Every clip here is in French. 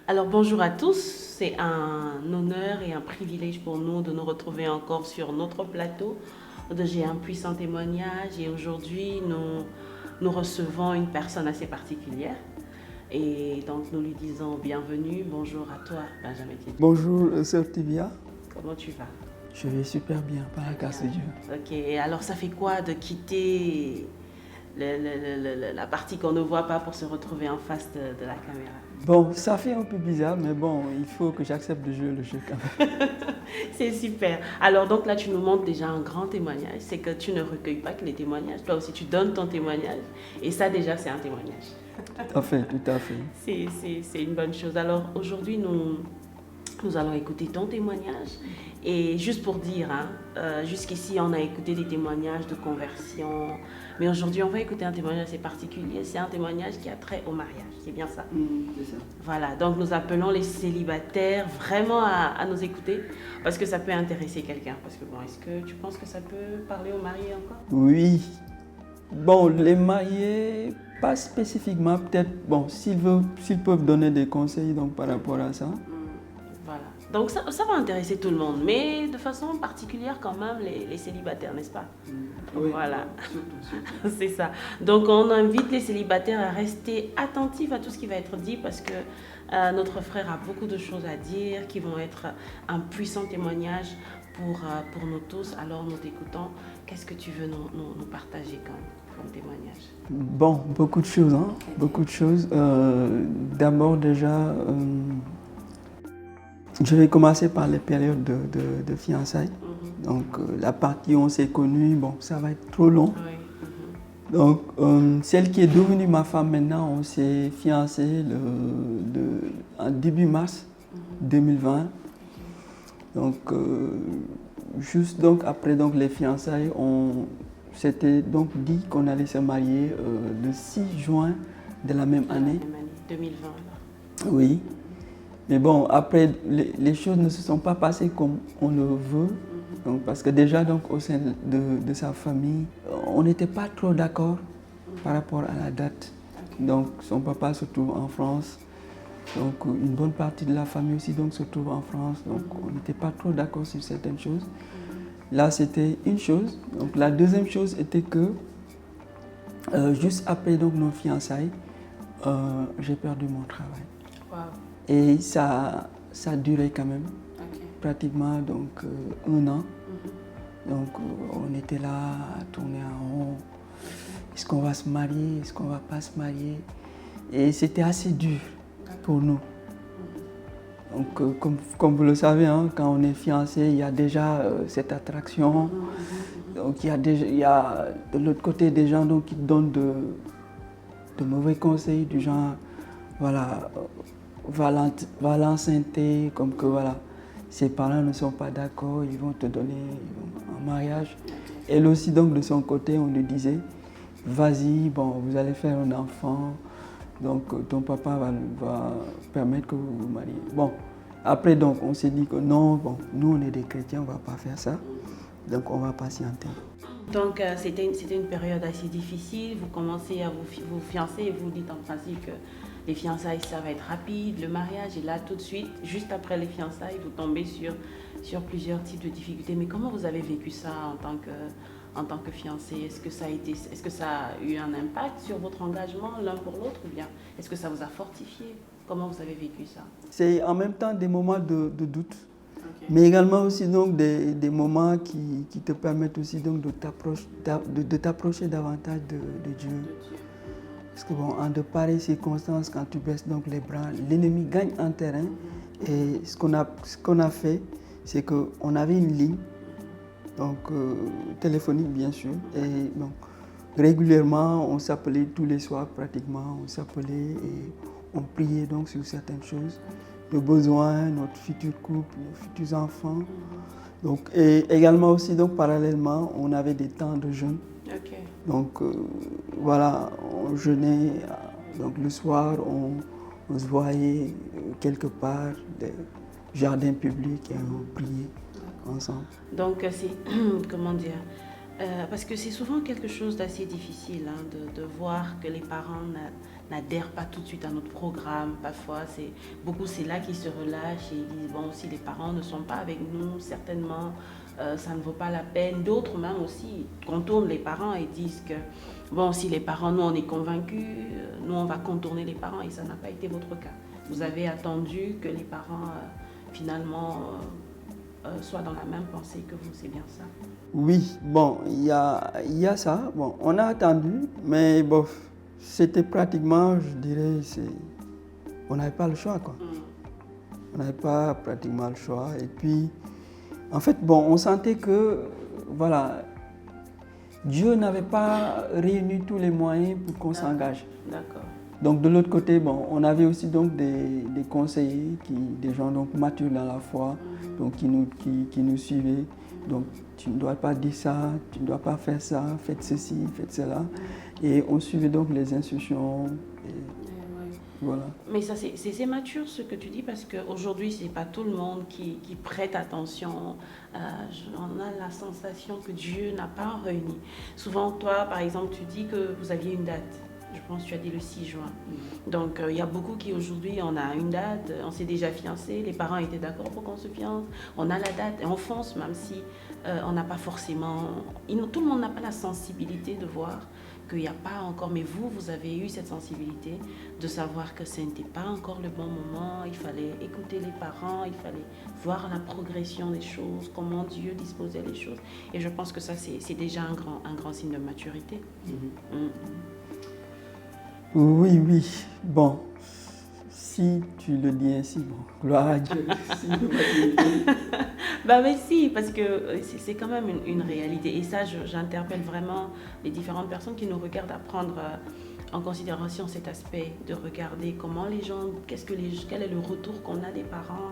Alors bonjour à tous, c'est un honneur et un privilège pour nous de nous retrouver encore sur notre plateau de J'ai un puissant témoignage et aujourd'hui nous recevons une personne assez particulière et donc nous lui disons bienvenue, bonjour à toi Benjamin Titi. Bonjour, sœur Tivia. Comment tu vas? Je vais super bien, par la grâce de Dieu. Ok, et alors ça fait quoi de quitter la partie qu'on ne voit pas pour se retrouver en face de la caméra? Bon, ça fait un peu bizarre, mais bon, il faut que j'accepte de jouer le jeu quand même. C'est super. Alors donc là, tu nous montres déjà un grand témoignage. C'est que tu ne recueilles pas que les témoignages. Toi aussi, tu donnes ton témoignage. Et ça déjà, c'est un témoignage. Tout à fait, tout à fait. C'est une bonne chose. Alors aujourd'hui, nous allons écouter ton témoignage. Et juste pour dire, jusqu'ici, on a écouté des témoignages de conversion. Mais aujourd'hui, on va écouter un témoignage assez particulier. C'est un témoignage qui a trait au mariage. C'est bien ça? C'est ça. Voilà, donc nous appelons les célibataires vraiment à nous écouter parce que ça peut intéresser quelqu'un. Parce que bon, est-ce que tu penses que ça peut parler aux mariés encore? Oui. Bon, les mariés, pas spécifiquement, peut-être, bon, s'ils peuvent donner des conseils donc, par rapport à ça. Voilà. Donc ça va intéresser tout le monde, mais de façon particulière quand même les célibataires, n'est-ce pas? Oui, Voilà. surtout. C'est ça. Donc on invite les célibataires à rester attentifs à tout ce qui va être dit parce que notre frère a beaucoup de choses à dire qui vont être un puissant témoignage pour nous tous. Alors nous t'écoutons. Qu'est-ce que tu veux nous partager comme témoignage? Bon, beaucoup de choses, hein, beaucoup de choses. D'abord déjà, je vais commencer par les périodes de fiançailles. Donc la partie où on s'est connus, bon, ça va être trop long. Oui. Donc celle qui est devenue ma femme maintenant, on s'est fiancés en début mars 2020. Donc juste donc après donc les fiançailles, on s'était donc dit qu'on allait se marier le 6 juin de la même année. 2020 alors. Oui. Mais bon, après, les choses ne se sont pas passées comme on le veut. Donc, parce que déjà, donc, au sein de sa famille, on n'était pas trop d'accord par rapport à la date. Donc, son papa se trouve en France. Donc, une bonne partie de la famille aussi donc, se trouve en France. Donc, on n'était pas trop d'accord sur certaines choses. Là, c'était une chose. Donc, la deuxième chose était que, juste après donc, nos fiançailles, j'ai perdu mon travail. Wow. Et ça a duré quand même, pratiquement donc, 1 an. Donc on était là à tourner en rond. Est-ce qu'on va se marier? Est-ce qu'on ne va pas se marier? Et c'était assez dur pour nous. Donc comme vous le savez, hein, quand on est fiancé, il y a déjà cette attraction. Donc il y a de l'autre côté des gens donc, qui donnent de mauvais conseils du genre, voilà, va l'enceinte, comme que voilà, ses parents ne sont pas d'accord, ils vont te donner un mariage. Elle aussi, donc de son côté, on lui disait, vas-y, bon, vous allez faire un enfant, donc ton papa va permettre que vous vous mariez. Bon, après, donc, on s'est dit que non, bon, nous, on est des chrétiens, on ne va pas faire ça, donc on va patienter. Donc c'était une période assez difficile, vous commencez à vous fiancer et vous dites en principe que les fiançailles ça va être rapide, le mariage et là tout de suite, juste après les fiançailles, vous tombez sur plusieurs types de difficultés. Mais comment vous avez vécu ça en tant que fiancé? Est-ce que ça a eu un impact sur votre engagement l'un pour l'autre ou bien est-ce que ça vous a fortifié? Comment vous avez vécu ça? C'est en même temps des moments de doute. Mais également aussi donc des moments qui te permettent aussi donc de t'approcher davantage de Dieu. Parce que bon, en de pareilles circonstances, quand tu baisses donc les bras, l'ennemi gagne en terrain. Et ce qu'on a fait, c'est qu'on avait une ligne, donc téléphonique bien sûr. Et donc régulièrement, on s'appelait tous les soirs pratiquement, on s'appelait et on priait donc sur certaines choses. Nos besoins, notre futur couple, nos futurs enfants. Donc, et également aussi, donc, parallèlement, on avait des temps de jeûne. Okay. Donc voilà, on jeûnait, donc le soir, on se voyait quelque part, des jardins publics et on priait ensemble. Donc c'est, comment dire, Parce que c'est souvent quelque chose d'assez difficile de voir que les parents n'adhèrent pas tout de suite à notre programme. Parfois, c'est là qu'ils se relâchent et ils disent, bon, si les parents ne sont pas avec nous, certainement, ça ne vaut pas la peine. D'autres même aussi contournent les parents et disent que, bon, si les parents, nous, on est convaincus, nous, on va contourner les parents et ça n'a pas été votre cas. Vous avez attendu que les parents, finalement, soient dans la même pensée que vous, c'est bien ça? Oui, bon, il y a ça. Bon, on a attendu, mais bon, c'était pratiquement, je dirais, on n'avait pas le choix, quoi. On n'avait pas pratiquement le choix. Et puis, en fait, bon, on sentait que, voilà, Dieu n'avait pas réuni tous les moyens pour qu'on s'engage. D'accord. Donc, de l'autre côté, bon, on avait aussi donc des conseillers, des gens donc matures dans la foi, donc qui nous suivaient. Donc, tu ne dois pas dire ça, tu ne dois pas faire ça, faites ceci, faites cela. Et on suivait donc les instructions. Voilà. Mais ça, c'est mature ce que tu dis, parce qu'aujourd'hui, ce n'est pas tout le monde qui prête attention. On a la sensation que Dieu n'a pas réuni. Souvent, toi, par exemple, tu dis que vous aviez une date. Je pense que tu as dit le 6 juin. Donc, il y a beaucoup qui aujourd'hui, on a une date, on s'est déjà fiancé, les parents étaient d'accord pour qu'on se fiance, on a la date et on fonce, même si on n'a pas forcément... Tout le monde n'a pas la sensibilité de voir qu'il n'y a pas encore... Mais vous avez eu cette sensibilité de savoir que ce n'était pas encore le bon moment, il fallait écouter les parents, il fallait voir la progression des choses, comment Dieu disposait les choses. Et je pense que ça, c'est déjà un grand signe de maturité. Oui, oui. Bon, si tu le dis ainsi, bon, gloire à Dieu. Mais si, parce que c'est quand même une réalité. Et ça, j'interpelle vraiment les différentes personnes qui nous regardent à prendre en considération cet aspect, de regarder comment les gens, quel est le retour qu'on a des parents.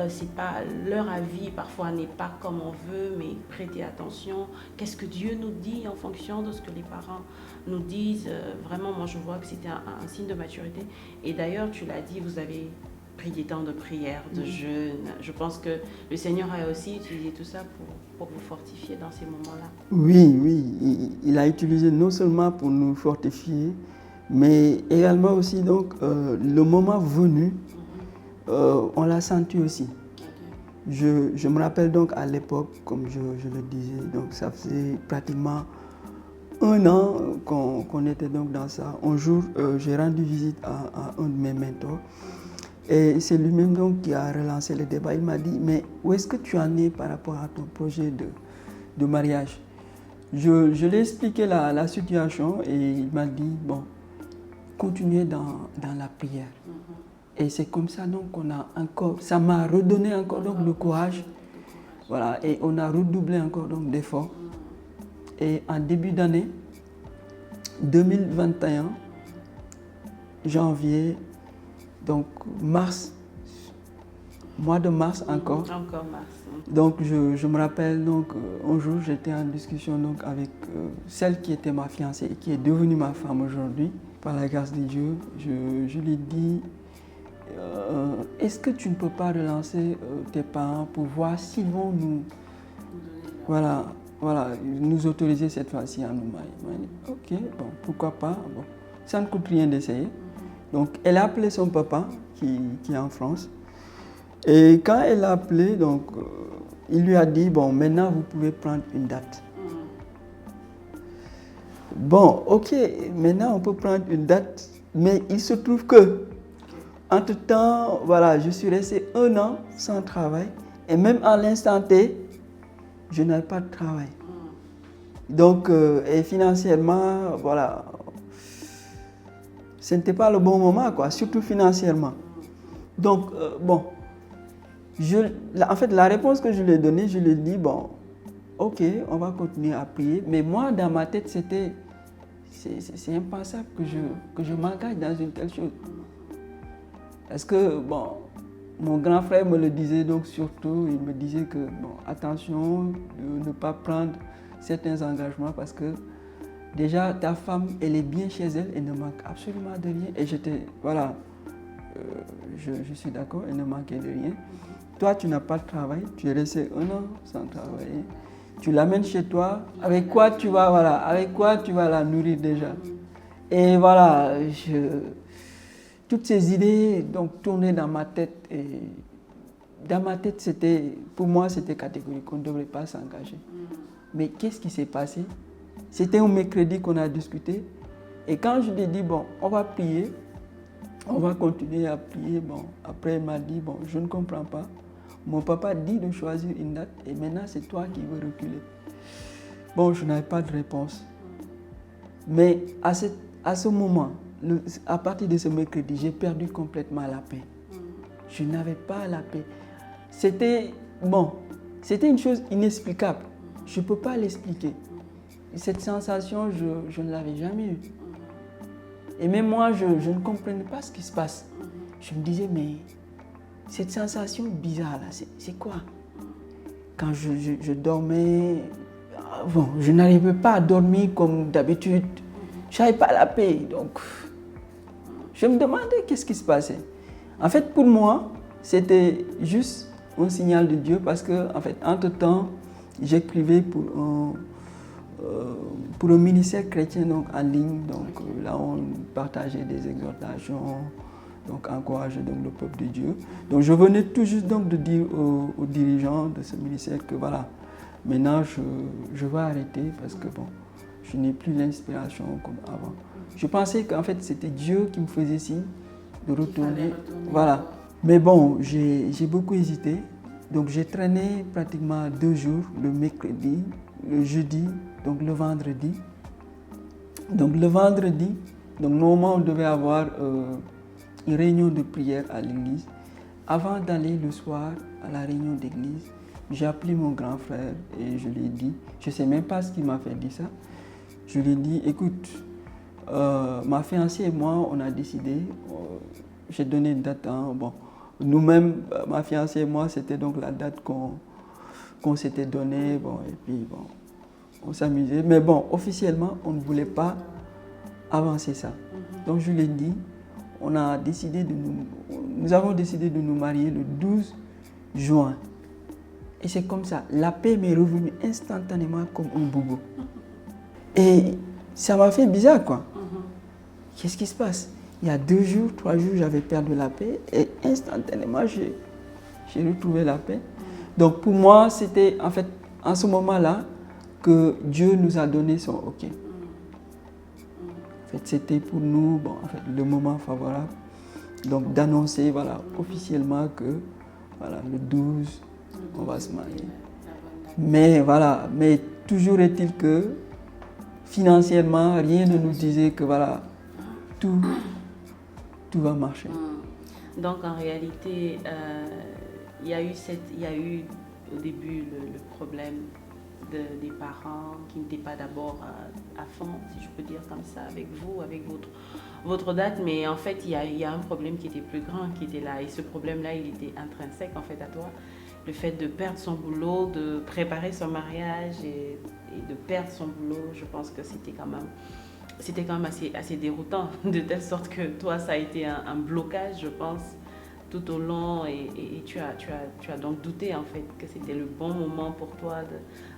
C'est pas leur avis, parfois n'est pas comme on veut, mais prêtez attention. Qu'est-ce que Dieu nous dit en fonction de ce que les parents nous disent. Vraiment, moi je vois que c'était un signe de maturité. Et d'ailleurs, tu l'as dit, vous avez pris des temps de prière, de jeûne. Je pense que le Seigneur a aussi utilisé tout ça pour vous fortifier dans ces moments-là. Oui, oui, il a utilisé non seulement pour nous fortifier, mais également aussi donc le moment venu, on l'a senti aussi. Je me rappelle donc à l'époque, comme je le disais, donc ça faisait pratiquement 1 an qu'on était donc dans ça. Un jour, j'ai rendu visite à un de mes mentors et c'est lui-même donc qui a relancé le débat. Il m'a dit, mais où est-ce que tu en es par rapport à ton projet de mariage? Je lui ai expliqué la situation et il m'a dit, bon, continuez dans la prière. Et c'est comme ça donc qu'on a encore, ça m'a redonné encore donc le courage. Voilà, et on a redoublé encore donc d'efforts. Et en début d'année 2021, janvier, donc mars, mois de mars encore. Encore mars. Donc je me rappelle donc un jour j'étais en discussion donc avec celle qui était ma fiancée et qui est devenue ma femme aujourd'hui. Par la grâce de Dieu, je lui ai dit, est-ce que tu ne peux pas relancer tes parents pour voir s'ils vont nous autoriser cette fois-ci à nous marier. Ok, bon, pourquoi pas. Bon, ça ne coûte rien d'essayer. Donc, elle a appelé son papa qui est en France. Et quand elle l'a appelé, donc, il lui a dit, bon, maintenant vous pouvez prendre une date. Bon, ok, maintenant on peut prendre une date, mais il se trouve que, entre-temps, voilà, je suis resté 1 an sans travail. Et même à l'instant T, je n'avais pas de travail. Donc, et financièrement, voilà, ce n'était pas le bon moment, quoi, surtout financièrement. Donc, bon, en fait, la réponse que je lui ai donnée, je lui ai dit, bon, ok, on va continuer à prier. Mais moi, dans ma tête, c'est impensable que je m'engage dans une telle chose. Parce que, bon, mon grand frère me le disait donc surtout, il me disait que, bon, attention de ne pas prendre certains engagements parce que déjà ta femme, elle est bien chez elle, elle ne manque absolument de rien. Et j'étais, voilà, je suis d'accord, elle ne manquait de rien. Toi, tu n'as pas de travail, tu es resté 1 an sans travailler. tu l'amènes chez toi, avec quoi tu vas la nourrir déjà. Et voilà, toutes ces idées donc tournaient dans ma tête. Et dans ma tête, pour moi, c'était catégorique, on ne devrait pas s'engager. Mais qu'est-ce qui s'est passé? C'était un mercredi qu'on a discuté. Et quand je lui ai dit, bon, on va prier, on va continuer à prier. Bon, après, il m'a dit, bon, je ne comprends pas. Mon papa dit de choisir une date et maintenant, c'est toi qui veux reculer. Bon, je n'avais pas de réponse. Mais à ce moment, à partir de ce mercredi, j'ai perdu complètement la paix. Je n'avais pas la paix. C'était une chose inexplicable. Je ne peux pas l'expliquer. Cette sensation, je ne l'avais jamais eue. Et même moi, je ne comprenais pas ce qui se passe. Je me disais, mais cette sensation bizarre là, c'est quoi? Quand je dormais, bon, je n'arrivais pas à dormir comme d'habitude. Je n'avais pas la paix. Donc, je me demandais qu'est-ce qui se passait. En fait, pour moi, c'était juste un signal de Dieu parce que, en fait, entre-temps, j'écrivais pour un ministère chrétien donc, en ligne. Donc, là, on partageait des exhortations, donc encourager donc, le peuple de Dieu. Donc, je venais tout juste donc, de dire aux dirigeants de ce ministère que voilà, maintenant, je vais arrêter parce que bon, je n'ai plus l'inspiration comme avant. Je pensais qu'en fait, c'était Dieu qui me faisait signe de retourner. Voilà. Mais bon, j'ai beaucoup hésité. Donc, j'ai traîné pratiquement 2 jours, le mercredi, le jeudi, donc le vendredi. Donc, le vendredi, donc, normalement, on devait avoir une réunion de prière à l'église. Avant d'aller le soir à la réunion d'église, j'ai appelé mon grand frère et je lui ai dit, je ne sais même pas ce qui m'a fait dire ça. Je lui ai dit, écoute, ma fiancée et moi, on a décidé, j'ai donné une date, bon, nous-mêmes, ma fiancée et moi, c'était donc la date qu'on s'était donnée, bon, et puis bon, on s'amusait. Mais bon, officiellement, on ne voulait pas avancer ça. Donc je lui ai dit, nous avons décidé de nous marier le 12 juin. Et c'est comme ça, la paix m'est revenue instantanément comme un boubou. Et ça m'a fait bizarre, quoi. Qu'est-ce qui se passe? Il y a 2 jours, 3 jours, j'avais perdu la paix et instantanément, j'ai retrouvé la paix. Donc pour moi, c'était en fait en ce moment-là que Dieu nous a donné son OK. En fait, c'était pour nous bon, en fait, le moment favorable. Donc d'annoncer voilà, officiellement que voilà, le 12, on va se marier. Mais voilà, mais toujours est-il que financièrement, rien ne nous disait que voilà, tout va marcher. Donc en réalité, il y a eu au début le problème des parents qui n'étaient pas d'abord à fond, si je peux dire comme ça, avec vous, avec votre date, mais en fait il y a un problème qui était plus grand qui était là, et ce problème-là il était intrinsèque en fait à toi. Le fait de perdre son boulot, de préparer son mariage et de perdre son boulot, je pense que c'était quand même assez déroutant, de telle sorte que toi, ça a été un blocage, je pense, tout au long, et tu as donc douté, en fait, que c'était le bon moment pour toi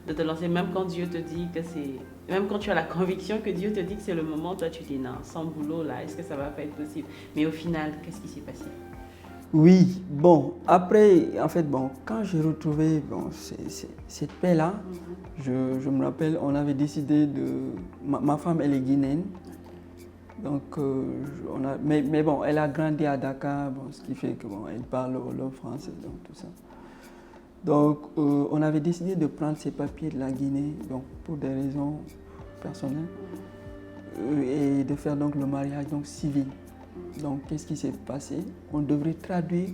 de te lancer, même quand Dieu te dit que c'est... Même quand tu as la conviction que Dieu te dit que c'est le moment, toi, tu dis non, sans boulot, là, est-ce que ça va pas être possible? Mais au final, qu'est-ce qui s'est passé? Oui, bon, après, en fait, bon, quand j'ai retrouvé bon, cette paix-là, je me rappelle, on avait décidé de... Ma femme, elle est guinéenne, donc, mais bon, elle a grandi à Dakar, bon, ce qui fait que bon, elle parle le français, donc tout ça. Donc, on avait décidé de prendre ses papiers de la Guinée, donc, pour des raisons personnelles, et de faire donc le mariage donc, civil. Donc, qu'est-ce qui s'est passé? On devrait traduire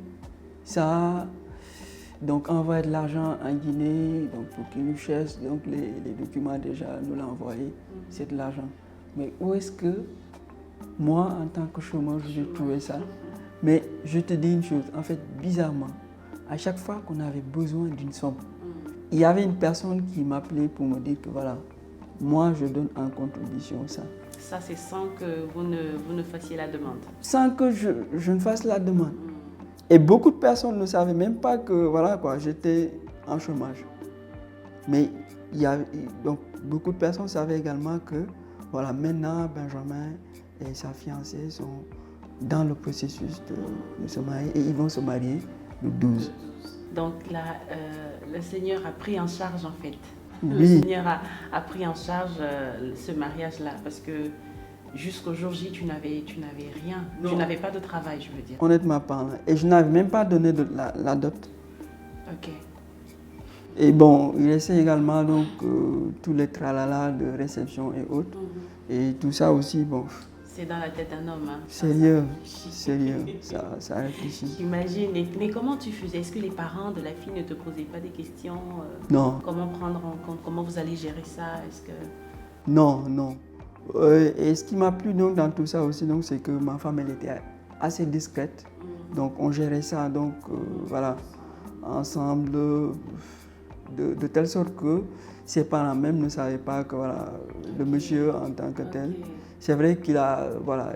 ça, donc envoyer de l'argent en Guinée, donc pour qu'ils nous cherchent donc les documents déjà, nous l'envoyer, c'est de l'argent. Mais où est-ce que moi, en tant que chômeur, j'ai trouvé ça? Mais je te dis une chose, en fait, bizarrement, à chaque fois qu'on avait besoin d'une somme, il y avait une personne qui m'appelait pour me dire que voilà, moi je donne en contribution ça. Ça, c'est sans que vous ne fassiez la demande. Sans que je ne fasse la demande. Et beaucoup de personnes ne savaient même pas que voilà, quoi, j'étais en chômage. Mais donc, beaucoup de personnes savaient également que voilà, maintenant, Benjamin et sa fiancée sont dans le processus de se marier et ils vont se marier le 12. Donc là, le Seigneur a pris en charge en fait. Oui. Le Seigneur a pris en charge ce mariage-là parce que jusqu'au jour J, tu n'avais rien. Non. Tu n'avais pas de travail, je veux dire. Honnêtement parlant. Et je n'avais même pas donné la dot. Ok. Et bon, il essaie également donc tous les tralala de réception et autres. Et tout ça aussi, bon. C'est dans la tête d'un homme. Hein. Sérieux, ça réfléchit. J'imagine. Mais comment tu faisais? Est-ce que les parents de la fille ne te posaient pas des questions? Non. Comment prendre en compte? Comment vous allez gérer ça? Est-ce que... Non. Et ce qui m'a plu donc dans tout ça aussi, donc, c'est que ma femme, elle était assez discrète. Donc on gérait ça donc, voilà, ensemble, de telle sorte que ses parents même ne savaient pas que voilà, le monsieur en tant que tel. C'est vrai qu'il a, voilà,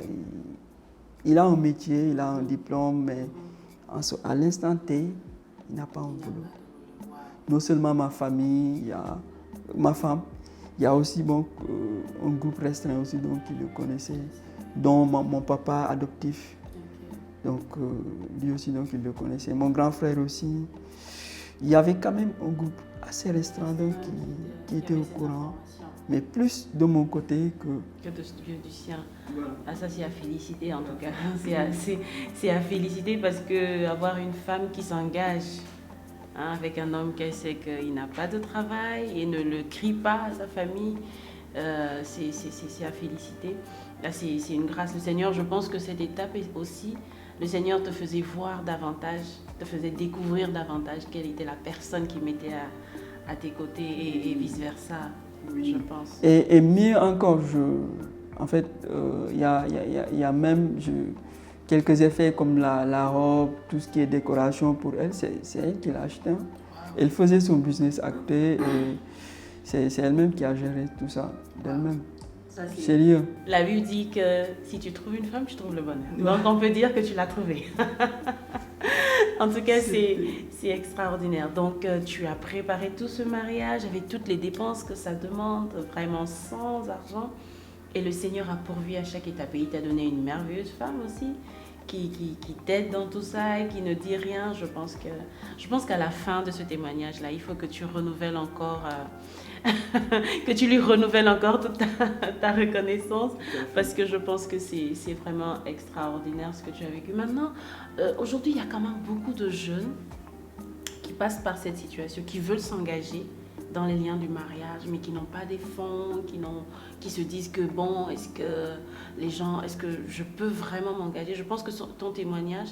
il a un métier, il a un diplôme, mais à l'instant T, il n'a pas un boulot. Non seulement ma famille, il y a ma femme, il y a aussi donc, un groupe restreint aussi donc, qui le connaissait, dont mon papa adoptif. Donc lui aussi donc, il le connaissait. Mon grand frère aussi. Il y avait quand même un groupe assez restreint donc, qui était au courant. Mais plus de mon côté que du sien. Voilà. Ah, ça, c'est à féliciter en tout cas. C'est à féliciter parce qu'avoir une femme qui s'engage avec un homme qui sait qu'il n'a pas de travail et ne le crie pas à sa famille, c'est à féliciter. Là, c'est une grâce du Seigneur. Je pense que cette étape aussi, le Seigneur te faisait voir davantage, te faisait découvrir davantage quelle était la personne qui mettait à tes côtés et vice-versa. Oui. Je pense. Et mieux encore, en fait, il y a même quelques effets comme la robe, tout ce qui est décoration pour elle, c'est elle qui l'a acheté. Wow. Elle faisait son business à côté et c'est elle-même qui a géré tout ça d'elle-même. Sérieux. La Bible dit que si tu trouves une femme, tu trouves le bonheur. Donc on peut dire que tu l'as trouvée. En tout cas, c'est extraordinaire. Donc, tu as préparé tout ce mariage avec toutes les dépenses que ça demande, vraiment sans argent. Et le Seigneur a pourvu à chaque étape. Et il t'a donné une merveilleuse femme aussi, qui t'aide dans tout ça et qui ne dit rien. Je pense qu'à la fin de ce témoignage-là, il faut que tu renouvelles encore... que tu lui renouvelles encore toute ta reconnaissance, parce que je pense que c'est vraiment extraordinaire ce que tu as vécu. Maintenant, aujourd'hui, il y a quand même beaucoup de jeunes qui passent par cette situation, qui veulent s'engager dans les liens du mariage, mais qui n'ont pas des fonds, qui se disent que bon, est-ce que je peux vraiment m'engager? Je pense que ton témoignage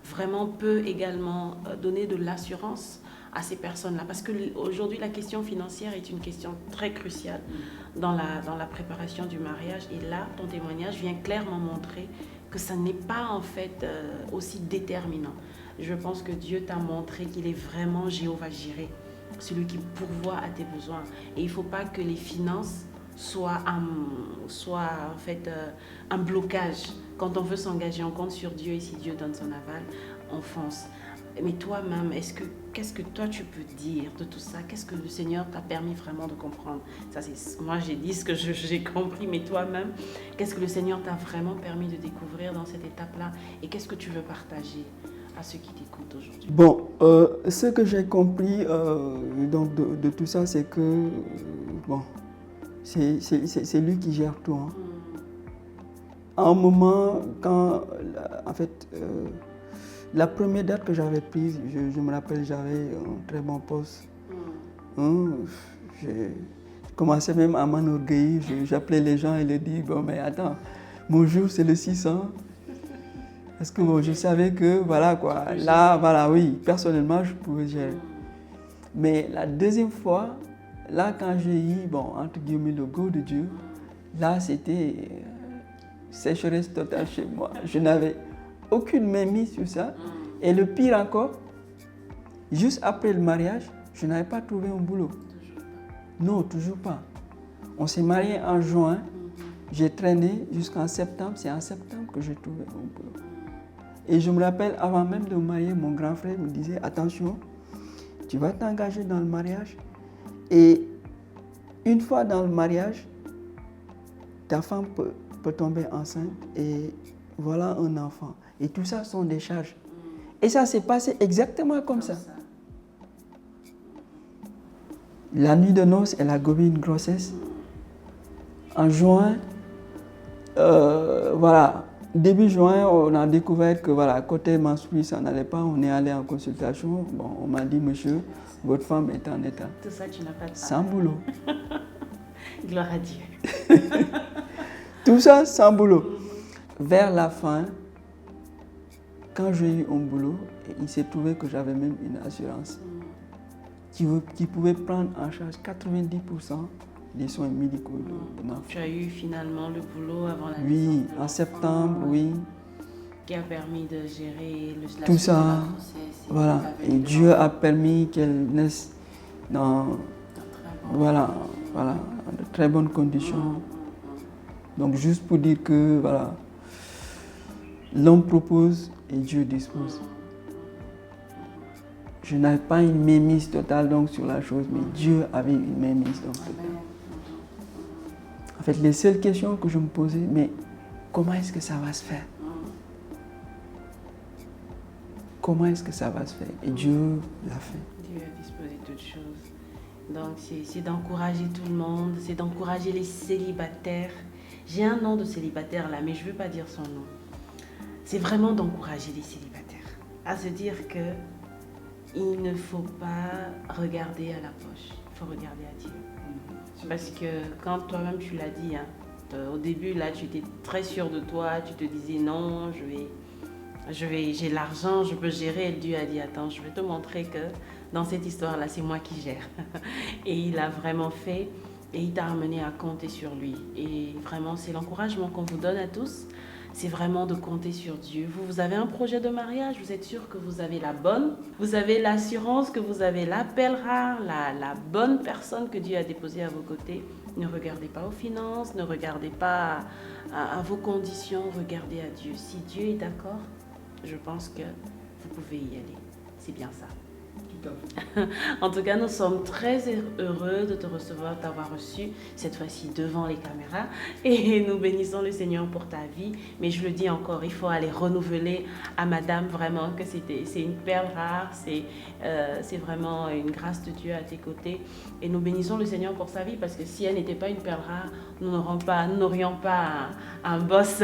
vraiment peut également donner de l'assurance à ces personnes-là. Parce qu'aujourd'hui, la question financière est une question très cruciale dans la préparation du mariage. Et là, ton témoignage vient clairement montrer que ça n'est pas en fait aussi déterminant. Je pense que Dieu t'a montré qu'il est vraiment Jéhovah Jireh, celui qui pourvoit à tes besoins. Et il ne faut pas que les finances soient en fait un blocage. Quand on veut s'engager, on compte sur Dieu et si Dieu donne son aval, on fonce. Mais toi-même, qu'est-ce que toi tu peux dire de tout ça? Qu'est-ce que le Seigneur t'a permis vraiment de comprendre? Ça, moi j'ai dit ce que j'ai compris, mais toi-même, qu'est-ce que le Seigneur t'a vraiment permis de découvrir dans cette étape-là? Et qu'est-ce que tu veux partager à ceux qui t'écoutent aujourd'hui? Bon, ce que j'ai compris donc de tout ça, c'est que bon, c'est lui qui gère tout. Hein. À un moment, quand en fait... la première date que j'avais prise, je me rappelle, j'avais un très bon poste. Je commençais même à m'enorgueillir. J'appelais les gens et leur disais, bon, mais attends, mon jour c'est le 600. Parce que bon, je savais que, voilà quoi, là, voilà, oui, personnellement, je pouvais gérer. Mais la deuxième fois, là, quand j'ai eu, bon, entre guillemets, le go de Dieu, là, c'était sécheresse totale chez moi. Je n'avais aucune mainmise sur ça. Et le pire encore, juste après le mariage, je n'avais pas trouvé un boulot. Non, toujours pas. On s'est mariés en juin. J'ai traîné jusqu'en septembre. C'est en septembre que j'ai trouvé un boulot. Et je me rappelle, avant même de me marier, mon grand frère me disait, attention, tu vas t'engager dans le mariage. Et une fois dans le mariage, ta femme peut tomber enceinte et voilà un enfant. Et tout ça sont des charges. Et ça s'est passé exactement comme ça. La nuit de noces, elle a gobé une grossesse. En juin, voilà, début juin, on a découvert que voilà, côté menstrué, ça n'allait pas. On est allé en consultation. Bon, on m'a dit, monsieur, votre femme est en état. Tout ça, tu n'as pas de travail. Sans boulot. Gloire à Dieu. Tout ça, sans boulot. Vers la fin, quand j'ai eu un boulot, il s'est trouvé que j'avais même une assurance qui pouvait prendre en charge 90% des soins médicaux de l'enfant. Tu as eu finalement le boulot avant la naissance Oui, de en septembre, oui. Qui a permis de gérer la tout ça, grossesse. voilà. Et Dieu a permis qu'elle naisse dans de très bonnes conditions. Donc juste pour dire que voilà, l'homme propose et Dieu dispose. Je n'avais pas une mainmise totale donc, sur la chose, mais Dieu avait une mainmise donc, totale. En fait, les seules questions que je me posais, mais comment est-ce que ça va se faire? Comment est-ce que ça va se faire? Et Dieu l'a fait. Dieu a disposé toutes choses. Donc c'est d'encourager tout le monde, c'est d'encourager les célibataires. J'ai un nom de célibataire là, mais je ne veux pas dire son nom. C'est vraiment d'encourager les célibataires à se dire que il ne faut pas regarder à la poche, il faut regarder à Dieu. Parce que quand toi-même tu l'as dit, hein, au début là tu étais très sûr de toi, tu te disais non, j'ai l'argent, je peux gérer. Et Dieu a dit attends, je vais te montrer que dans cette histoire là c'est moi qui gère. Et il a vraiment fait et il t'a amené à compter sur lui. Et vraiment c'est l'encouragement qu'on vous donne à tous. C'est vraiment de compter sur Dieu. Vous avez un projet de mariage, vous êtes sûr que vous avez la bonne, vous avez l'assurance que vous avez l'appel rare, la bonne personne que Dieu a déposée à vos côtés. Ne regardez pas aux finances, ne regardez pas à vos conditions, regardez à Dieu. Si Dieu est d'accord, je pense que vous pouvez y aller. C'est bien ça. Tout à fait. En tout cas, nous sommes très heureux de te recevoir, t'avoir reçu cette fois-ci devant les caméras et nous bénissons le Seigneur pour ta vie. Mais je le dis encore, il faut aller renouveler à Madame vraiment que c'est une perle rare, c'est vraiment une grâce de Dieu à tes côtés. Et nous bénissons le Seigneur pour sa vie parce que si elle n'était pas une perle rare, nous n'aurions pas un boss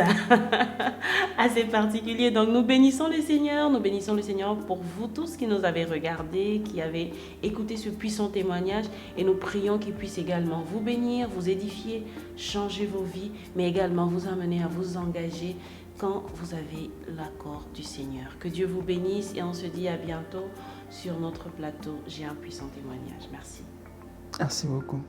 assez particulier. Donc nous bénissons le Seigneur pour vous tous qui nous avez regardés, qui avez écouté ce puissant témoignage et nous prions qu'il puisse également vous bénir, vous édifier, changer vos vies, mais également vous amener à vous engager quand vous avez l'accord du Seigneur. Que Dieu vous bénisse et on se dit à bientôt sur notre plateau. J'ai un puissant témoignage. Merci. Merci beaucoup.